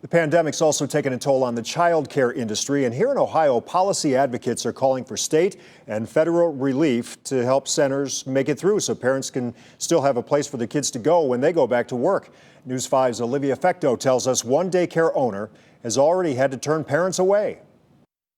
The pandemic's also taken a toll on the childcare industry, and here in Ohio, policy advocates are calling for state and federal relief to help centers make it through so parents can still have a place for the kids to go when they go back to work. News 5's Olivia FECTEAU tells us one daycare owner has already had to turn parents away.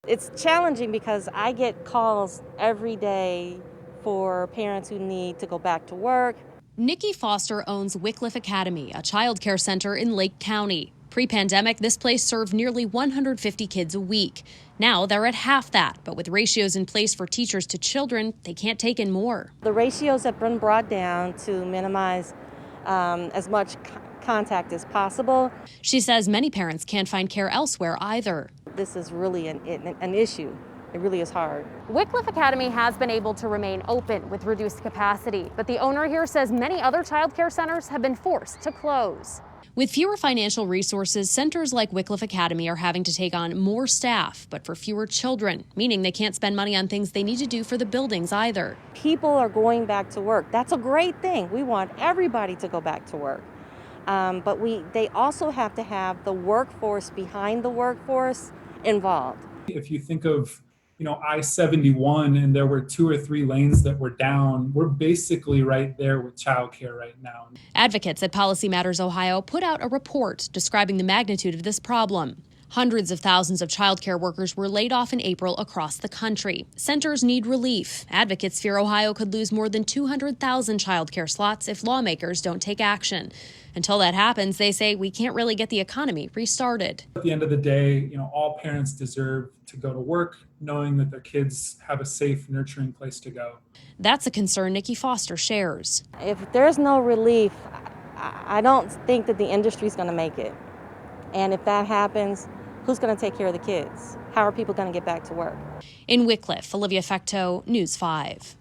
It's challenging because I get calls every day for parents who need to go back to work. Nikki Foster owns Wycliffe Academy, a child care center in Lake County. Pre-pandemic, this place served nearly 150 kids a week. Now they're at half that, but with ratios in place for teachers to children, they can't take in more. The ratios have been brought down to minimize as much contact as possible. She says many parents can't find care elsewhere either. This is really an issue. It really is hard. Wycliffe Academy has been able to remain open with reduced capacity, but the owner here says many other child care centers have been forced to close. With fewer financial resources, centers like Wycliffe Academy are having to take on more staff, but for fewer children, meaning they can't spend money on things they need to do for the buildings either. People are going back to work. That's a great thing. We want everybody to go back to work. But they also have to have the workforce behind the workforce involved. If you think of I-71 and there were 2 or 3 lanes that were down, we're basically right there with childcare right now. Advocates at Policy Matters Ohio put out a report describing the magnitude of this problem. Hundreds of thousands of childcare workers were laid off in April across the country. Centers need relief. Advocates fear Ohio could lose more than 200,000 childcare slots if lawmakers don't take action. Until that happens, they say we can't really get the economy restarted. At the end of the day, all parents deserve to go to work knowing that their kids have a safe, nurturing place to go. That's a concern Nikki Foster shares. If there's no relief, I don't think that the industry's going to make it. And if that happens, who's going to take care of the kids? How are people going to get back to work? In Wycliffe, Olivia FECTEAU, News 5.